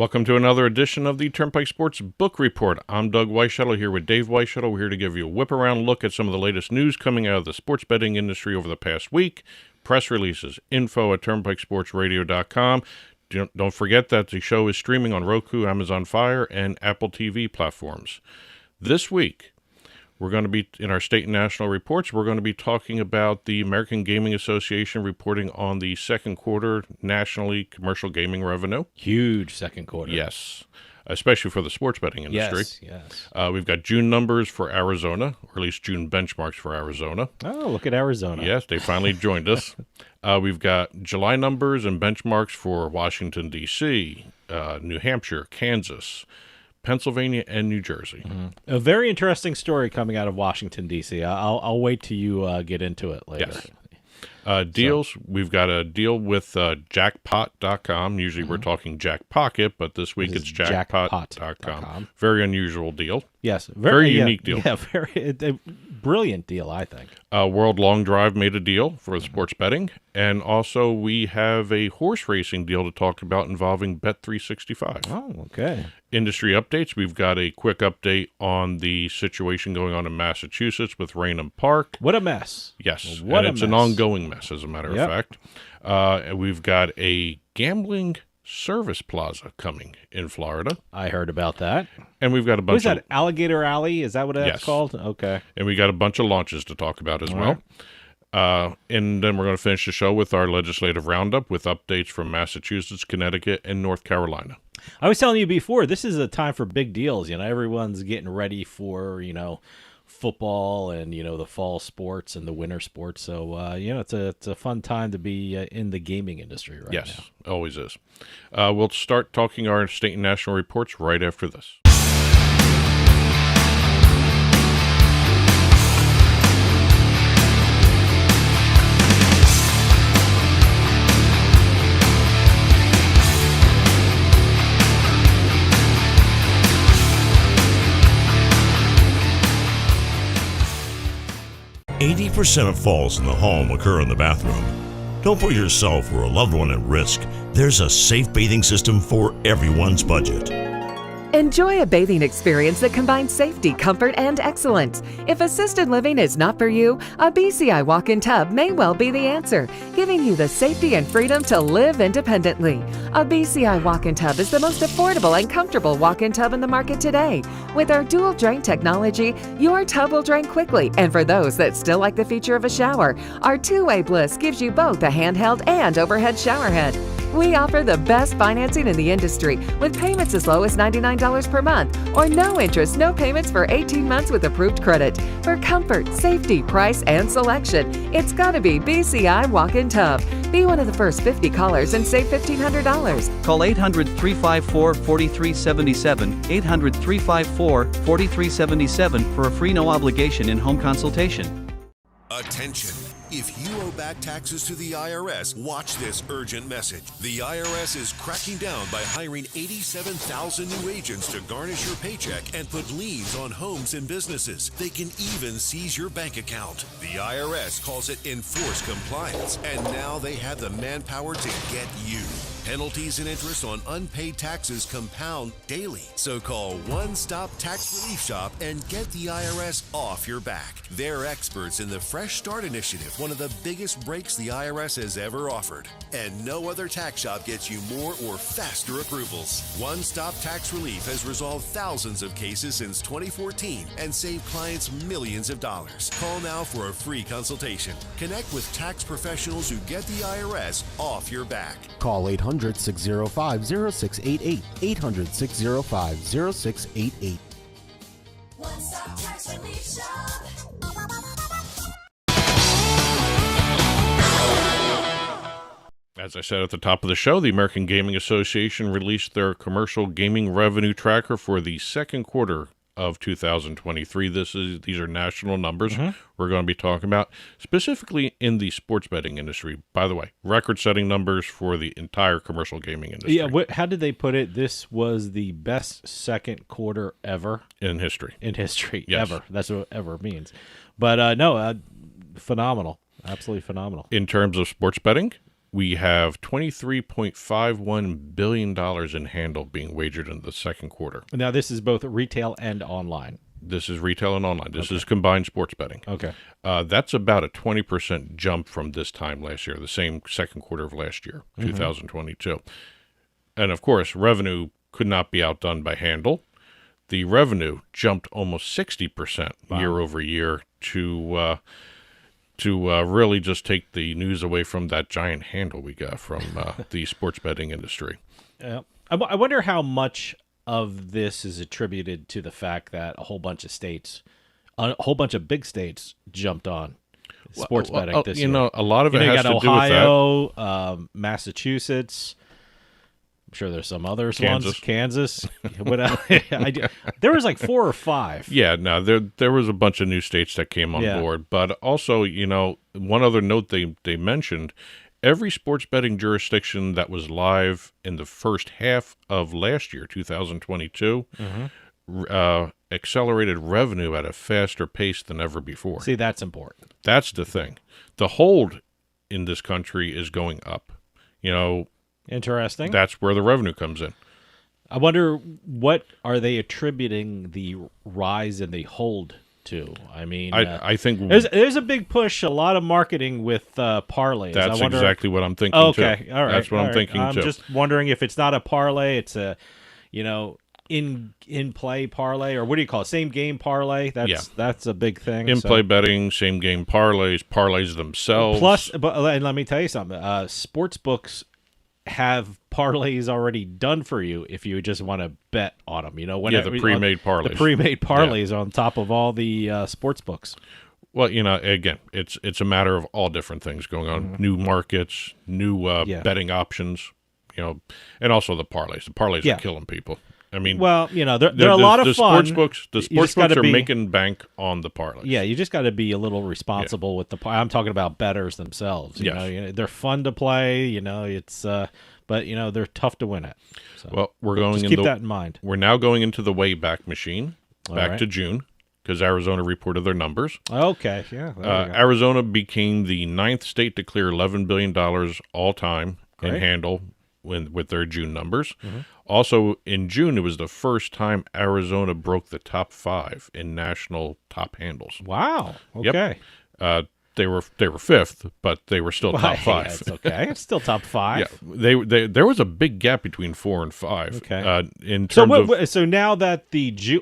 Welcome to another edition of the Turnpike Sports Book Report. I'm Doug Weischadle here with Dave Weischadle. We're here to give you a whip-around look at some of the latest news coming out of the sports betting industry over the past week. Press releases, info at turnpikesportsradio.com. Don't forget that the show is streaming on Roku, Amazon Fire, and Apple TV platforms. This week, we're going to be, in our state and national reports, we're going to be talking about the American Gaming Association reporting on the second quarter nationally commercial gaming revenue. Huge second quarter. Yes, especially for the sports betting industry. Yes. We've got June numbers for Arizona, or at least June benchmarks for Arizona. Oh, look at Arizona. Yes, they finally joined us. We've got July numbers and benchmarks for Washington, D.C., New Hampshire, Kansas, Pennsylvania, and New Jersey. Mm-hmm. A very interesting story coming out of Washington, D.C. I'll wait till you get into it later. Yes. Deals, we've got a deal with jackpot.com. Usually we're talking Jackpocket, but this week it's jackpot.com. Very unusual deal. Yes. Very unique deal. Yeah, very brilliant deal, I think. World Long Drive made a deal for sports betting. And also we have a horse racing deal to talk about involving Bet365. Oh, okay. Industry updates. We've got a quick update on the situation going on in Massachusetts with Raynham Park. What a mess. Yes. What and it's an ongoing mess, as a matter of fact. And we've got a gambling service plaza coming in Florida. I heard about that. And we've got a bunch What is that, Alligator Alley? Is that what that's called? Okay. And we got a bunch of launches to talk about as well. And then we're going to finish the show with our legislative roundup with updates from Massachusetts, Connecticut, and North Carolina. I was telling you before, this is a time for big deals. You know, everyone's getting ready for, football and, the fall sports and the winter sports. So, it's a fun time to be in the gaming industry right now. Yes, always is. We'll start talking our state and national reports right after this. 80% of falls in the home occur in the bathroom. Don't put yourself or a loved one at risk. There's a safe bathing system for everyone's budget. Enjoy a bathing experience that combines safety, comfort, and excellence. If assisted living is not for you, a BCI walk-in tub may well be the answer, giving you the safety and freedom to live independently. A BCI walk-in tub is the most affordable and comfortable walk-in tub in the market today. With our dual drain technology, your tub will drain quickly, and for those that still like the feature of a shower, our two-way bliss gives you both a handheld and overhead shower head. We offer the best financing in the industry with payments as low as $99 per month or no interest, no payments for 18 months with approved credit. For comfort, safety, price, and selection, it's got to be BCI Walk-In Tub. Be one of the first 50 callers and save $1,500. Call 800-354-4377, 800-354-4377 for a free no-obligation in-home consultation. Attention. If you owe back taxes to the IRS, watch this urgent message. The IRS is cracking down by hiring 87,000 new agents to garnish your paycheck and put liens on homes and businesses. They can even seize your bank account. The IRS calls it enforced compliance, and now they have the manpower to get you. Penalties and interest on unpaid taxes compound daily. So call One Stop Tax Relief Shop and get the IRS off your back. They're experts in the Fresh Start Initiative, one of the biggest breaks the IRS has ever offered. And no other tax shop gets you more or faster approvals. One Stop Tax Relief has resolved thousands of cases since 2014 and saved clients millions of dollars. Call now for a free consultation. Connect with tax professionals who get the IRS off your back. Call 800-605-0688. 800-605-0688. One Stop Tax Relief Shop. As I said at the top of the show, the American Gaming Association released their commercial gaming revenue tracker for the second quarter of 2023. These are national numbers we're going to be talking about, specifically in the sports betting industry. By the way, record-setting numbers for the entire commercial gaming industry. Yeah, how did they put it? This was the best second quarter ever. In history. In history, yes. Ever. That's what ever means. But phenomenal. Absolutely phenomenal. In terms of sports betting, we have $23.51 billion in handle being wagered in the second quarter. Now, this is both retail and online. This is retail and online. This is combined sports betting. Okay. That's about a 20% jump from this time last year, the same second quarter of last year, 2022. And, of course, revenue could not be outdone by handle. The revenue jumped almost 60% year over year to really just take the news away from that giant handle we got from the sports betting industry. I wonder how much of this is attributed to the fact that a whole bunch of big states jumped on sports betting this year. You know, a lot of it has to do with that. Ohio, Massachusetts. I'm sure there's some others. Kansas. What else? There was like 4 or 5. Yeah, no, there was a bunch of new states that came on board. But also, you know, one other note they mentioned, every sports betting jurisdiction that was live in the first half of last year, 2022, accelerated revenue at a faster pace than ever before. See, that's important. That's the thing. The hold in this country is going up. You know, interesting. That's where the revenue comes in. I wonder, what are they attributing the rise in the hold to? I mean, I think there's a big push, a lot of marketing with parlays. That's exactly what I'm thinking. Okay, too. All right. That's what I'm thinking I'm too. just wondering if it's not a parlay, it's a, in play parlay, or what do you call it? Same game parlay. That's a big thing. In play betting, same game parlays themselves. Plus, and let me tell you something. Sports books have parlays already done for you if you just want to bet on them. The pre-made parlays. The pre-made parlays on top of all the sports books. Well, again, it's a matter of all different things going on. New markets, new betting options, and also the parlays. The parlays are killing people. I mean, well, they're a lot of fun. The sports books are making bank on the parlays. Yeah, you just got to be a little responsible with the. I'm talking about bettors themselves. You know, they're fun to play. It's but they're tough to win at. So well, we're going. Keep that in mind. We're now going into the Wayback Machine, back to June, because Arizona reported their numbers. Okay, yeah. Arizona became the 9th state to clear $11 billion all time in handle with their June numbers. Also, in June, it was the first time Arizona broke the top 5 in national top handles. Wow. Okay. Yep. They were 5th, but they were still top 5. It's okay. It's still top 5. Yeah. There was a big gap between 4 and 5. Okay. In terms so now that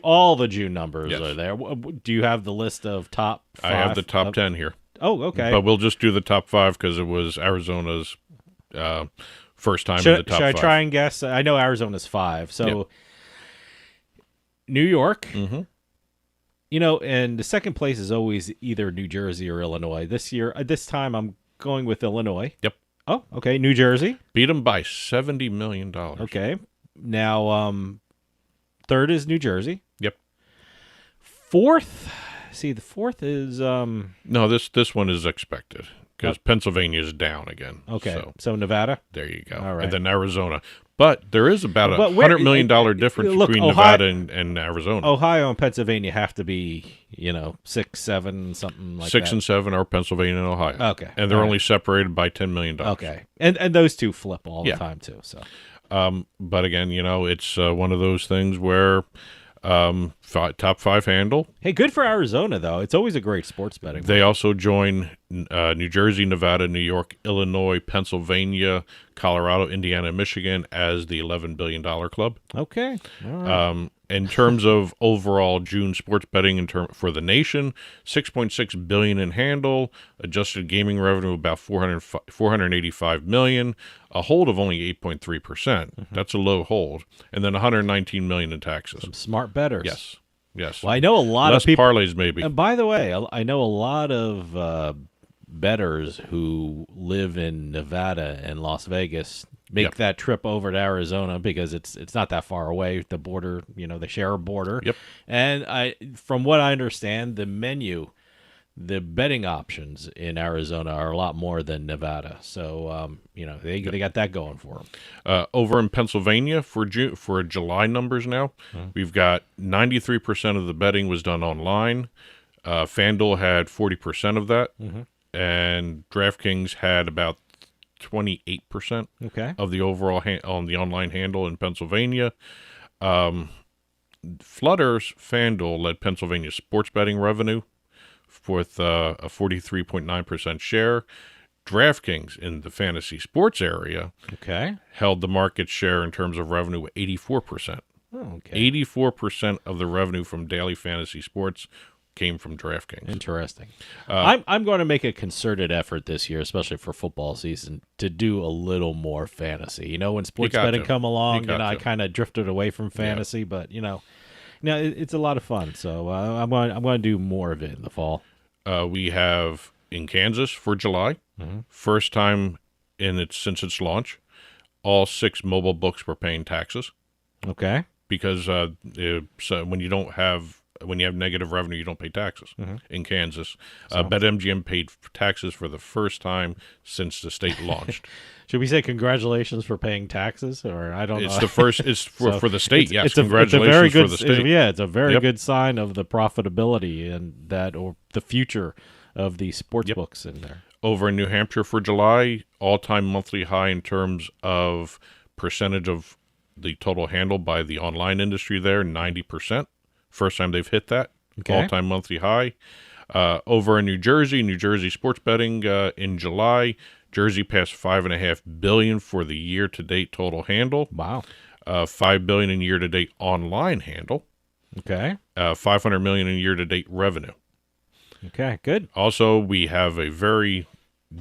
all the June numbers are there, do you have the list of top 5? I have the top 10 here. Oh, okay. But we'll just do the top 5 because it was Arizona's first time in the top 5. Should I try and guess? I know Arizona's 5. So New York, and the second place is always either New Jersey or Illinois. This time I'm going with Illinois. Yep. Oh, okay. New Jersey. Beat them by $70 million. Okay. Now, third is New Jersey. Yep. Fourth. See, the fourth is no. This one is expected. Because Pennsylvania is down again. Okay, so Nevada? There you go. All right. And then Arizona. But there is about $100 million difference between Nevada and Arizona. Ohio and Pennsylvania have to be, 6, 7, something like 6 that. and 7 are Pennsylvania and Ohio. Okay. And they're only separated by $10 million. Okay. And those two flip all the time, too. So. But again, it's one of those things where top 5 handle. Hey, good for Arizona, though. It's always a great sports betting. They also join New Jersey, Nevada, New York, Illinois, Pennsylvania, Colorado, Indiana, and Michigan as the $11 billion club. Okay. All right. In terms of overall June sports betting for the nation, $6.6 billion in handle, adjusted gaming revenue about $485 million, a hold of only 8.3%. That's a low hold, and then $119 million in taxes. Some smart bettors. Yes. Well, I know a lot Less of people. parlays, maybe. And by the way, I know a lot of bettors who live in Nevada and Las Vegas make that trip over to Arizona because it's not that far away. The border, they share a border. Yep. And from what I understand, the betting options in Arizona are a lot more than Nevada. So, they got that going for them. Over in Pennsylvania for July numbers now, we've got 93% of the betting was done online. FanDuel had 40% of that, and DraftKings had about 28% Okay. of the overall on the online handle in Pennsylvania. Flutter's FanDuel led Pennsylvania sports betting revenue with a 43.9% share. DraftKings in the fantasy sports area held the market share in terms of revenue at 84%. Oh, okay. 84% of the revenue from daily fantasy sports came from DraftKings. Interesting. I'm going to make a concerted effort this year, especially for football season, to do a little more fantasy. When sports betting come along, I kind of drifted away from fantasy, but it's a lot of fun. So I'm going to do more of it in the fall. We have in Kansas for July, first time since its launch, all 6 mobile books were paying taxes. Okay. Because when you have negative revenue, you don't pay taxes in Kansas. BetMGM paid taxes for the first time since the state launched. Should we say congratulations for paying taxes, or I don't know? It's the first. It's for the state. Yes, congratulations it's a very good, for the state. It's a very good sign of the profitability and or the future of the sports books in there. Over in New Hampshire for July, all-time monthly high in terms of percentage of the total handle by the online industry there, 90%. First time they've hit that. All-time monthly high. Over in New Jersey sports betting in July, Jersey passed $5.5 billion for the year-to-date total handle. Wow. $5 billion in year-to-date online handle. Okay. $500 million in year-to-date revenue. Okay, good. Also, we have a very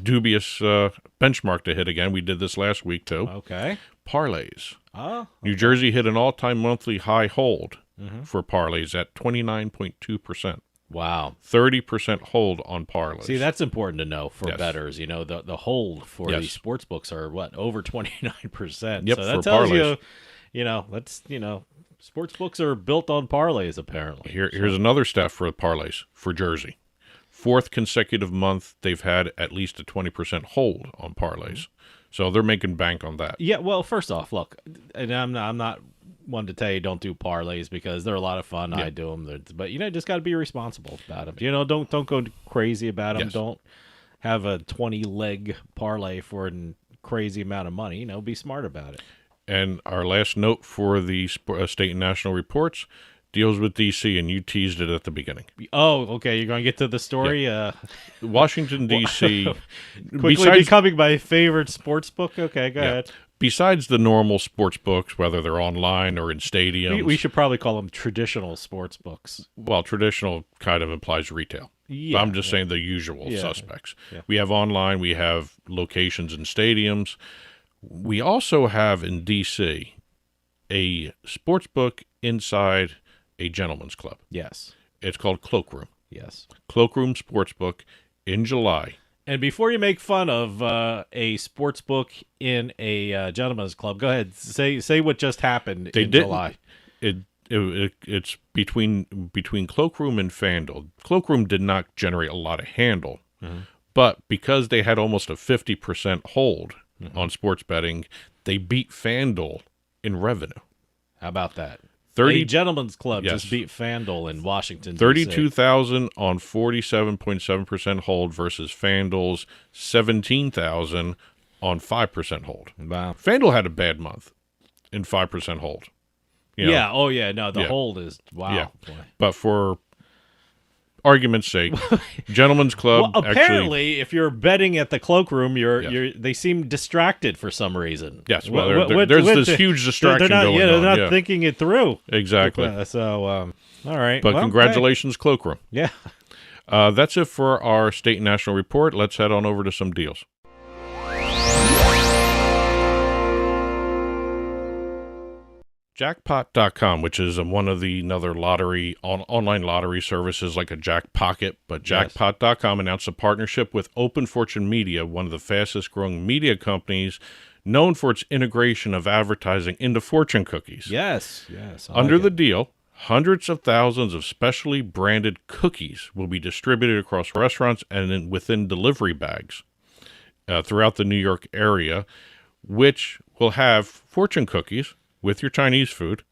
dubious benchmark to hit again. We did this last week, too. Okay. Parlays. Oh. Okay. New Jersey hit an all-time monthly high hold for parlays at 29.2%. Wow. 30% hold on parlays. See, that's important to know for bettors. The hold for these sports books are over 29%. Yep, so that for tells parlays. Sports books are built on parlays, apparently. Here's another stat for parlays for Jersey. 4th consecutive month they've had at least a 20% hold on parlays. So they're making bank on that. Yeah, well, first off, look, and I'm not one to tell you don't do parlays because they're a lot of fun. I do them, but just got to be responsible about them. Don't go crazy about them. Yes. Don't have a 20-leg parlay for a crazy amount of money. Be smart about it. And our last note for the state and national reports deals with D.C., and you teased it at the beginning. Oh, okay. You're going to get to the story? Yeah. Washington, D.C. quickly becoming my favorite sports book? Okay, go ahead. Besides the normal sports books, whether they're online or in stadiums. We should probably call them traditional sports books. Well, traditional kind of implies retail. Yeah, I'm just saying the usual suspects. Yeah. We have online. We have locations in stadiums. We also have in D.C. a sports book inside a gentleman's club. Yes. It's called Cloakroom. Yes. Cloakroom Sportsbook in July. And before you make fun of a sports book in a gentleman's club, go ahead. Say what just happened in July. It's between Cloakroom and FanDuel. Cloakroom did not generate a lot of handle, but because they had almost a 50% hold on sports betting, they beat FanDuel in revenue. How about that? A gentleman's club just beat FanDuel in Washington, D.C. 32,000 on 47.7% hold versus FanDuel's 17,000 on 5% hold. Wow. FanDuel had a bad month in 5% hold. Yeah. Oh, yeah. No, the hold is wow. Yeah. Boy. But for argument's sake, gentlemen's club. Well, apparently, if you're betting at the Cloakroom, they seem distracted for some reason. Yes. Well, there's this huge distraction going on. They're not thinking it through. Exactly. All right. But congratulations, Cloakroom. Yeah. That's it for our state and national report. Let's head on over to some deals. Jackpot.com, which is one of the another online lottery services like a Jackpocket, but Jackpot.com announced a partnership with Open Fortune Media, one of the fastest growing media companies known for its integration of advertising into fortune cookies. Yes. Under the deal, hundreds of thousands of specially branded cookies will be distributed across restaurants and within delivery bags throughout the New York area, which will have fortune cookies with your Chinese food.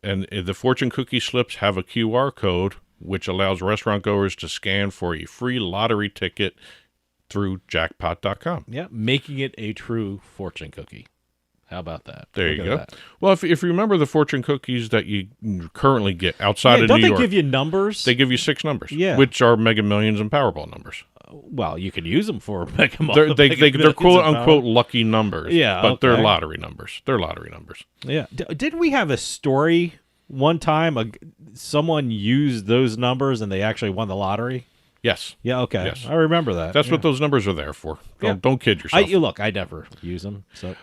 And the fortune cookie slips have a QR code, which allows restaurant goers to scan for a free lottery ticket through jackpot.com. Yeah, making it a true fortune cookie. How about that? There Look you at go. that. Well, if you remember the fortune cookies that you currently get outside Yeah, of don't New they York, give you numbers? they give you 6 numbers, Yeah. which are Mega Millions and Powerball numbers. Well, you can use them for Mega They're quote unquote lucky numbers. Yeah, but they're okay. lottery numbers. They're lottery numbers. Yeah. Didn't we have a story one time? Someone used those numbers and they actually won the lottery? Yes. Yeah, okay. Yes. I remember that. That's yeah. what those numbers are there for. Yeah. Don't kid yourself. Look, I never use them. So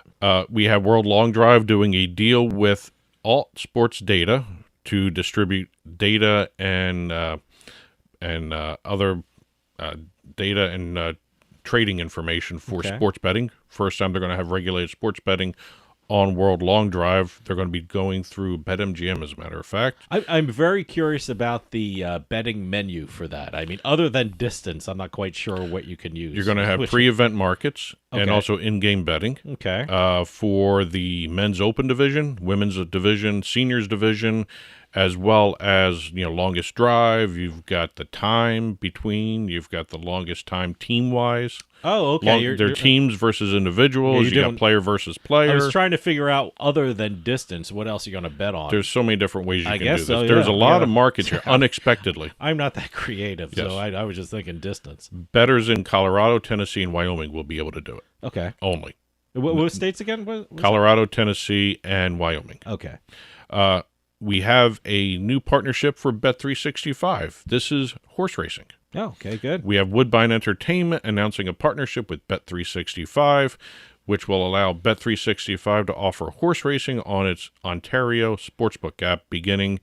We have World Long Drive doing a deal with Alt Sports Data to distribute data and other data and trading information for Okay. sports betting. First time they're going to have regulated sports betting on World Long Drive. They're going to be going through BetMGM, as a matter of fact. I'm very curious about the betting menu for that. I mean, other than distance, I'm not quite sure what you can use. You're going to have pre-event markets and Okay. also in-game betting. Okay. For the men's open division, women's division, seniors division, as well as longest drive. You've got the time between. You've got the longest time team-wise. Oh, okay. They're teams versus individuals. Yeah, you got player versus player. I was trying to figure out, other than distance, what else are you going to bet on? There's so many different ways you I can guess do this. so, There's yeah. a lot Yeah. of markets here, unexpectedly. I'm not that creative, Yes. so I was just thinking distance. Bettors in Colorado, Tennessee, and Wyoming will be able to do it. Okay. Only. What states again? What was Colorado, Tennessee, and Wyoming. it? Okay. We have a new partnership for Bet365. This is horse racing. Oh, okay, good. We have Woodbine Entertainment announcing a partnership with Bet365, which will allow Bet365 to offer horse racing on its Ontario Sportsbook app, beginning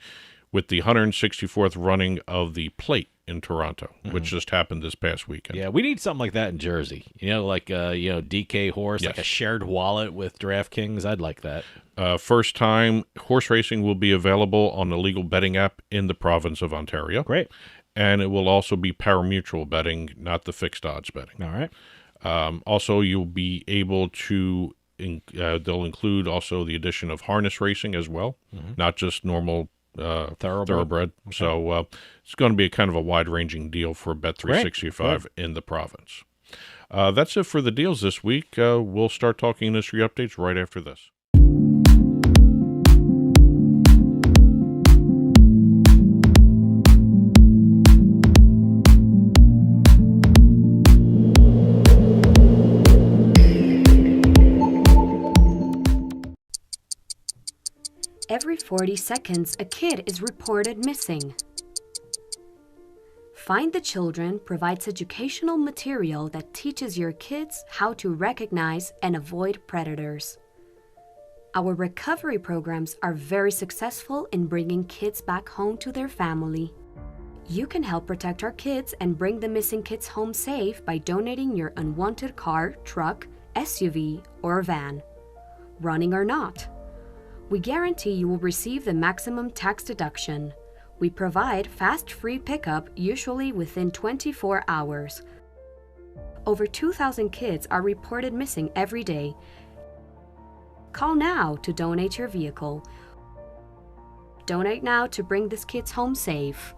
with the 164th running of the Plate in Toronto, which just happened this past weekend. Yeah, we need something like that in Jersey. Like DK Horse, like Yes. a shared wallet with DraftKings. I'd like that. First time horse racing will be available on the legal betting app in the province of Ontario. Great. And it will also be pari-mutuel betting, not the fixed odds betting. All right. Also, you'll be able to, they'll include also the addition of harness racing as well, not just normal thoroughbred. Okay. So it's going to be a kind of a wide-ranging deal for Bet365 in the province. That's it for the deals this week. We'll start talking industry updates right after this. Every 40 seconds, a kid is reported missing. Find the Children provides educational material that teaches your kids how to recognize and avoid predators. Our recovery programs are very successful in bringing kids back home to their family. You can help protect our kids and bring the missing kids home safe by donating your unwanted car, truck, SUV, or van, running or not. We guarantee you will receive the maximum tax deduction. We provide fast free pickup, usually within 24 hours. Over 2,000 kids are reported missing every day. Call now to donate your vehicle. Donate now to bring these kids home safe.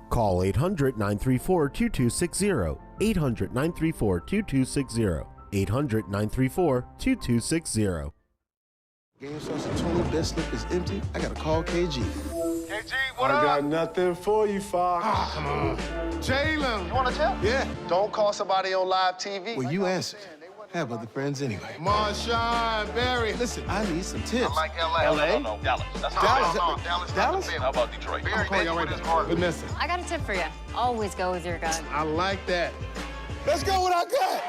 Call 800-934-2260. 800-934-2260. 800-934-2260. Game sauce and toilet, bed slip is empty. I gotta call KG. KG, what I up? got nothing for you, Fox. Ah, come on. Jalen. You wanna tell? Yeah. Don't call somebody on live TV. Well, you answered. Have other friends anyway. Marshawn, Barry. Listen, I need some tips. I like LA. LA? No, Dallas. That's Dallas? No, Dallas. Dallas? How about Detroit? I'm calling y'all right now. Vanessa. I got a tip for you. Always go with your gut. I like that. Let's go with our gut.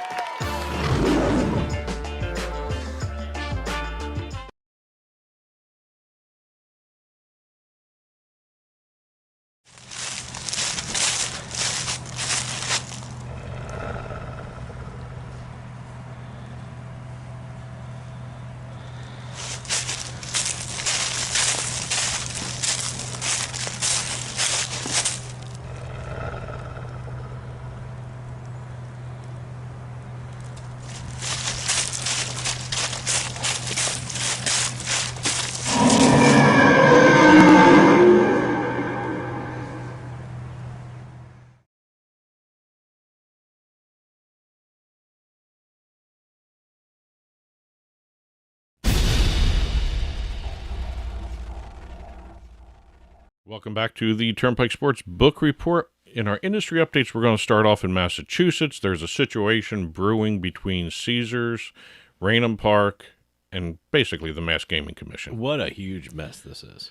Welcome back to the Turnpike Sports Book Report. In our industry updates, we're going to start off in Massachusetts. There's a situation brewing between Caesars, Raynham Park, and basically the Mass Gaming Commission. What a huge mess this is.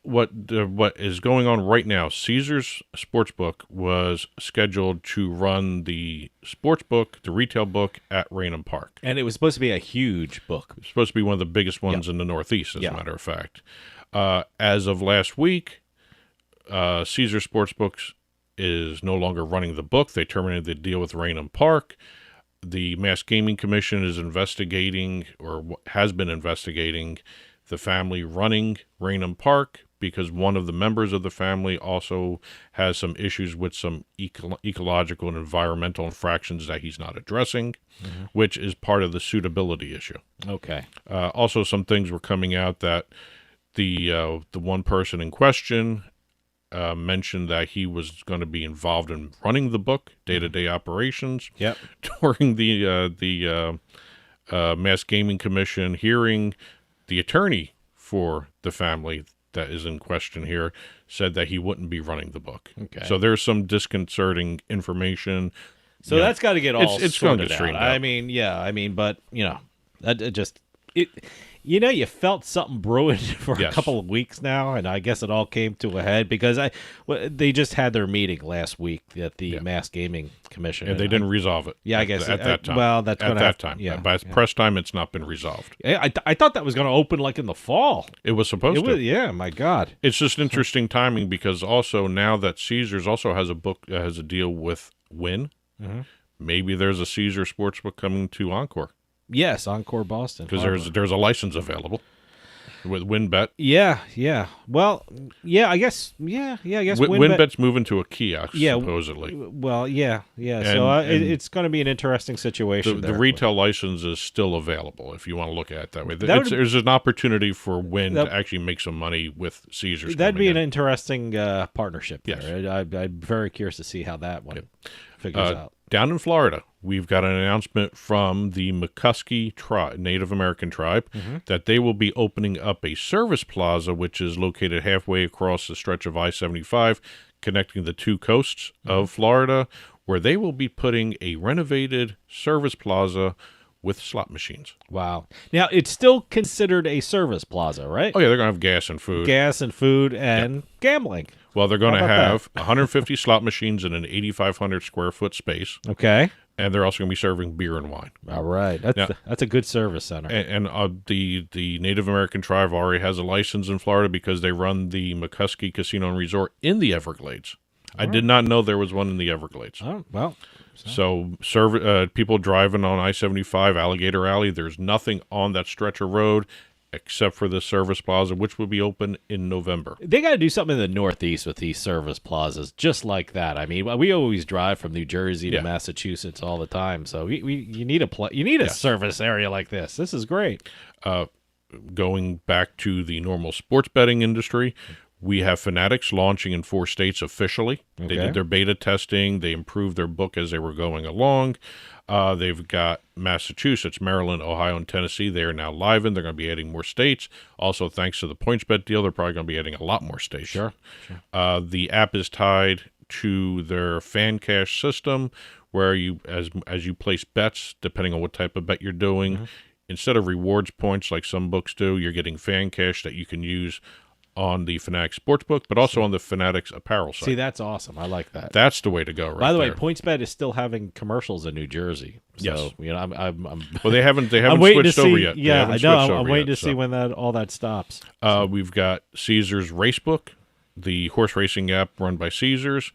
What is going on right now, Caesars Sportsbook was scheduled to run the sportsbook, the retail book, at Raynham Park. And it was supposed to be a huge book. It's supposed to be one of the biggest ones in the Northeast, as a matter of fact. As of last week, Caesars Sportsbooks is no longer running the book. They terminated the deal with Raynham Park. The Mass Gaming Commission is investigating, or has been investigating, the family running Raynham Park because one of the members of the family also has some issues with some ecological and environmental infractions that he's not addressing, which is part of the suitability issue. Okay. Also, some things were coming out that the one person in question mentioned that he was going to be involved in running the book, day-to-day operations. Yep. During the Mass Gaming Commission hearing, the attorney for the family that is in question here said that he wouldn't be running the book. Okay. So there's some disconcerting information. So that's got to get all it's going to sorted get straightened out. out. But that just you felt something brewing for a couple of weeks now, and I guess it all came to a head because they just had their meeting last week at the Mass Gaming Commission, and they didn't resolve it. Yeah, I guess at that time. Well, that's at that time. Yeah, by press time, it's not been resolved. I thought that was going to open like in the fall. It was supposed to. Yeah, my God. It's just interesting timing because also now that Caesars also has a book has a deal with Wynn, maybe there's a Caesars sportsbook coming to Encore. Yes, Encore Boston. Because there's a license available with WinBet. Yeah. Well, I guess. WinBet's moving to a kiosk, supposedly. Well, yeah. And, so it's going to be an interesting situation. The retail license is still available if you want to look at it that way. There's an opportunity for Wynn to actually make some money with Caesars. That'd be an interesting partnership there. Yes. I'm very curious to see how that one figures out. Down in Florida, we've got an announcement from the McCuskey Native American tribe that they will be opening up a service plaza, which is located halfway across the stretch of I-75, connecting the two coasts of Florida, where they will be putting a renovated service plaza with slot machines. Wow. Now, it's still considered a service plaza, right? Oh, yeah, they're going to have gas and food. And gambling. Well, they're going to have 150 slot machines in an 8,500 square foot space. Okay. And they're also going to be serving beer and wine. All right. That's a good service center. And the Native American tribe already has a license in Florida because they run the McCuskey Casino and Resort in the Everglades. I did not know there was one in the Everglades. Oh, well. So people driving on I-75 Alligator Alley, there's nothing on that stretch of road except for the service plaza, which will be open in November. They got to do something in the Northeast with these service plazas, just like that. I mean, we always drive from New Jersey to Massachusetts all the time, so you need a service area like this. This is great. Going back to the normal sports betting industry, we have Fanatics launching in 4 states officially. Okay. They did their beta testing. They improved their book as they were going along. They've got Massachusetts, Maryland, Ohio, and Tennessee. They are now live in. They're going to be adding more states. Also, thanks to the PointsBet deal, they're probably going to be adding a lot more states. Sure. The app is tied to their fan cash system, where you, as you place bets, depending on what type of bet you're doing, instead of rewards points like some books do, you're getting fan cash that you can use on the Fanatics Sportsbook, but also on the Fanatics apparel site. See, that's awesome. I like that. That's the way to go, right? By the way, there. PointsBet is still having commercials in New Jersey. So, yes. I'm well, they haven't switched over yet. Yeah, I know. I'm waiting to see when all that stops. We've got Caesars Racebook, the horse racing app run by Caesars.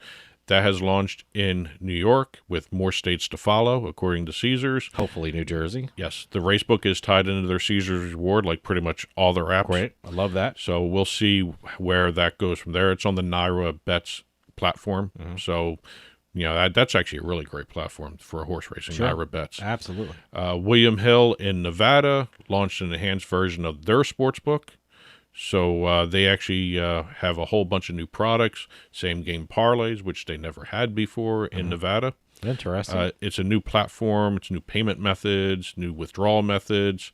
That has launched in New York with more states to follow, according to Caesars. Hopefully New Jersey. Yes. The Racebook is tied into their Caesars reward, like pretty much all their apps. Great. I love that. So we'll see where that goes from there. It's on the Naira Bets platform. So, that's actually a really great platform for a horse racing, Naira Bets. Absolutely. William Hill in Nevada launched an enhanced version of their sportsbook. So they actually have a whole bunch of new products, same game parlays, which they never had before in Nevada. Interesting. It's a new platform. It's new payment methods, new withdrawal methods.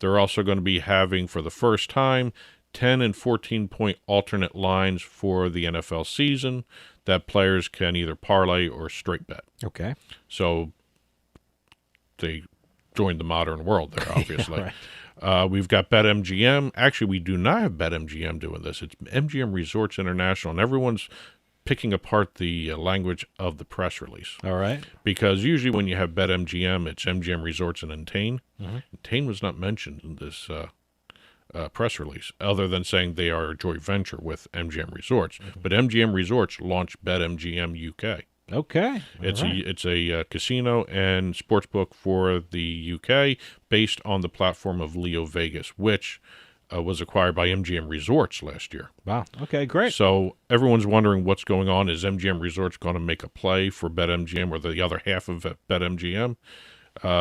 They're also going to be having, for the first time, 10 and 14-point alternate lines for the NFL season that players can either parlay or straight bet. Okay. So they joined the modern world there, obviously. Right. We've got BetMGM. Actually, we do not have BetMGM doing this. It's MGM Resorts International, and everyone's picking apart the language of the press release. All right. Because usually when you have BetMGM, it's MGM Resorts and Entain. Mm-hmm. Entain was not mentioned in this press release, other than saying they are a joint venture with MGM Resorts. Mm-hmm. But MGM Resorts launched BetMGM UK. Okay. It's a casino and sportsbook for the UK based on the platform of Leo Vegas, which was acquired by MGM Resorts last year. Wow. Okay, great. So everyone's wondering what's going on. Is MGM Resorts going to make a play for BetMGM or the other half of BetMGM?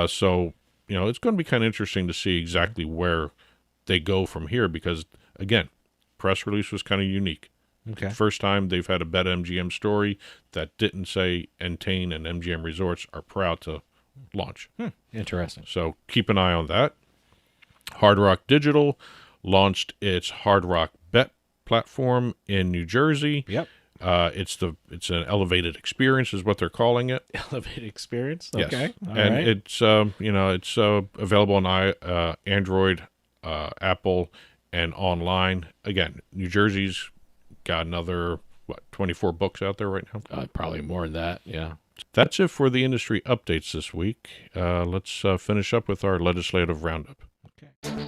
So, it's going to be kind of interesting to see exactly where they go from here because, again, press release was kind of unique. Okay. First time they've had a BetMGM story that didn't say Entain and MGM Resorts are proud to launch. Interesting. So keep an eye on that. Hard Rock Digital launched its Hard Rock Bet platform in New Jersey. Yep. It's an elevated experience is what they're calling it. Elevated experience. Yes. Okay. All and right. it's available on Android, Apple, and online. Again, New Jersey's got another 24 books out there right now. Probably more than that. Yeah. That's it for the industry updates this week. Let's finish up with our legislative roundup. Okay.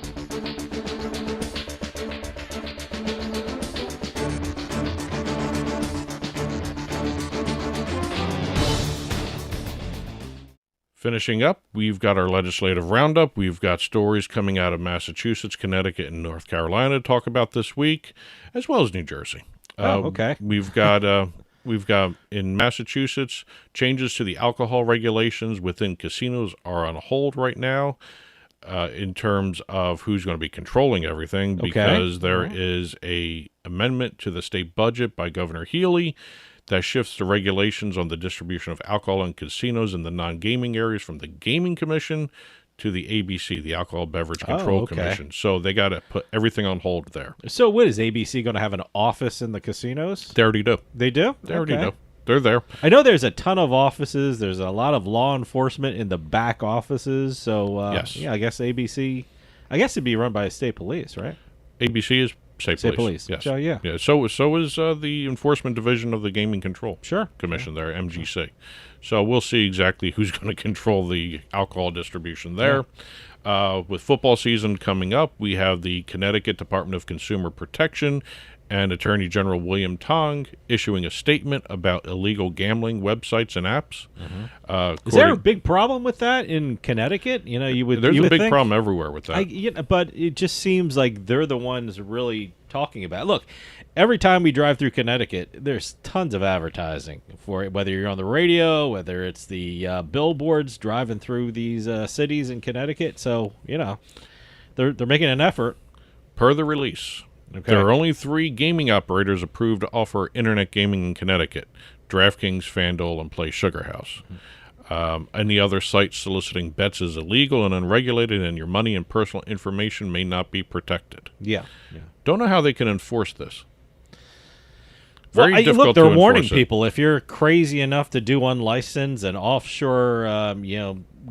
Finishing up, we've got our legislative roundup. We've got stories coming out of Massachusetts, Connecticut, and North Carolina to talk about this week, as well as New Jersey. Okay. We've got in Massachusetts, changes to the alcohol regulations within casinos are on hold right now in terms of who's going to be controlling everything because there is a amendment to the state budget by Governor Healy that shifts the regulations on the distribution of alcohol in casinos in the non-gaming areas from the Gaming Commission to the ABC, the Alcohol Beverage Control Commission. So they got to put everything on hold there. So what, is ABC going to have an office in the casinos? They already do. They do? They already do. They're there. I know there's a ton of offices. There's a lot of law enforcement in the back offices. So, yes. Yeah, I guess ABC, it'd be run by state police, right? ABC is state police. Yes. So, yeah. So is the Enforcement Division of the Gaming Control Commission there, MGC. So we'll see exactly who's going to control the alcohol distribution there. Yeah. With football season coming up, we have the Connecticut Department of Consumer Protection and Attorney General William Tong issuing a statement about illegal gambling websites and apps. Mm-hmm. Is there a big problem with that in Connecticut? There's a big problem everywhere with that. But it just seems like they're the ones really talking about it. Look, every time we drive through Connecticut, there's tons of advertising for it, whether you're on the radio, whether it's the billboards driving through these cities in Connecticut. So, they're making an effort. Per the release. Okay. There are only 3 gaming operators approved to offer internet gaming in Connecticut: DraftKings, FanDuel, and Play Sugar House. Any other site soliciting bets is illegal and unregulated, and your money and personal information may not be protected. Yeah. Don't know how they can enforce this. Very difficult look, they're to warning enforce people if you're crazy enough to do unlicensed and offshore,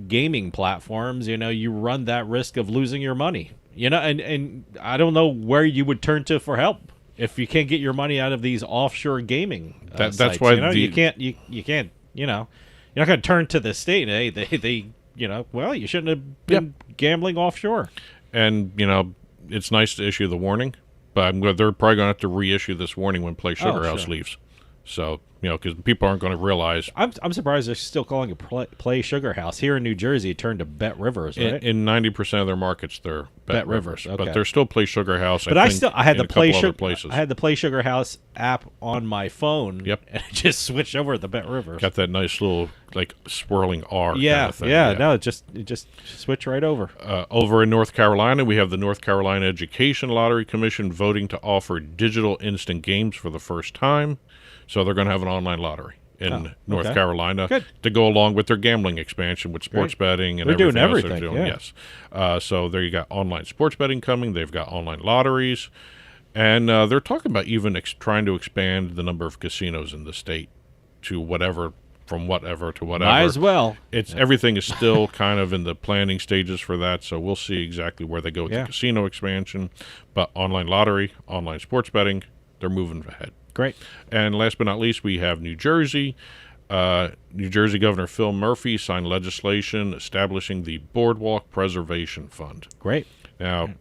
gaming platforms. You run that risk of losing your money. And I don't know where you would turn to for help if you can't get your money out of these offshore gaming sites. That's why you can't. You're not going to turn to the state. Hey, they you shouldn't have been gambling offshore. And it's nice to issue the warning, but they're probably going to have to reissue this warning when Play Sugar House leaves. So, because people aren't going to realize. I'm surprised they're still calling it Play Sugar House. Here in New Jersey, it turned to Bet Rivers, right? In 90% of their markets, they're Bet Rivers. Okay. But they're still Play Sugar House. But I had the Play Sugar House app on my phone. Yep. And I just switched over to the Bet Rivers. Got that nice little swirling R. Yeah. Kind of thing. No, it just switched right over. Over in North Carolina, we have the North Carolina Education Lottery Commission voting to offer digital instant games for the first time. So they're going to have an online lottery in North Carolina to go along with their gambling expansion with sports betting and they're everything doing everything. Yes. So there you got online sports betting coming. They've got online lotteries. And they're talking about even trying to expand the number of casinos in the state to whatever, from whatever to whatever. Might as well. Everything is still kind of in the planning stages for that, so we'll see exactly where they go with the casino expansion. But online lottery, online sports betting, they're moving ahead. Great. And last but not least, we have New Jersey. New Jersey Governor Phil Murphy signed legislation establishing the Boardwalk Preservation Fund. Great. Now,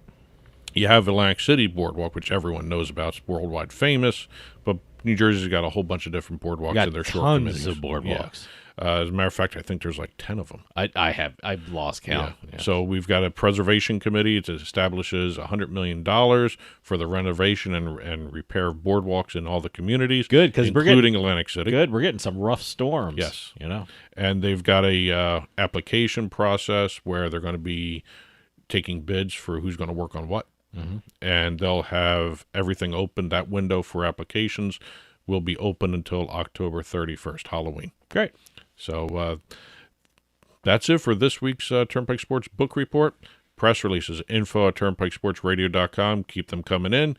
you have Atlantic City Boardwalk, which everyone knows about. It's worldwide famous, but New Jersey's got a whole bunch of different boardwalks in their short committees. Tons of boardwalks. As a matter of fact, I think there's like 10 of them. I've lost count. Yeah. So we've got a preservation committee. It establishes $100 million for the renovation and repair of boardwalks in all the communities. Good, because including Atlantic City. Good, we're getting some rough storms. Yes, and they've got a application process where they're going to be taking bids for who's going to work on what, and they'll have everything open. That window for applications will be open until October 31st, Halloween. Great. So that's it for this week's Turnpike Sports Book Report. Press releases, info@turnpikesportsradio.com. Keep them coming in.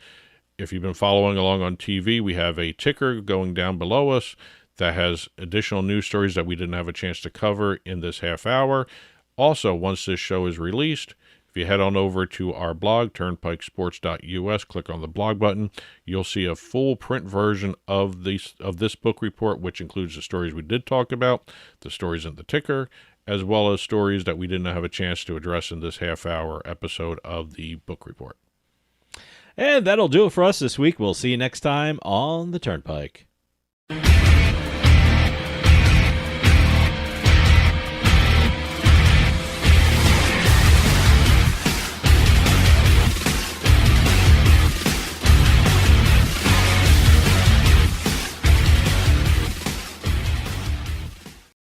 If you've been following along on TV, we have a ticker going down below us that has additional news stories that we didn't have a chance to cover in this half hour. Also, once this show is released, if you head on over to our blog, turnpikesports.us, click on the blog button, you'll see a full print version of this book report, which includes the stories we did talk about, the stories in the ticker, as well as stories that we didn't have a chance to address in this half-hour episode of the book report. And that'll do it for us this week. We'll see you next time on the Turnpike.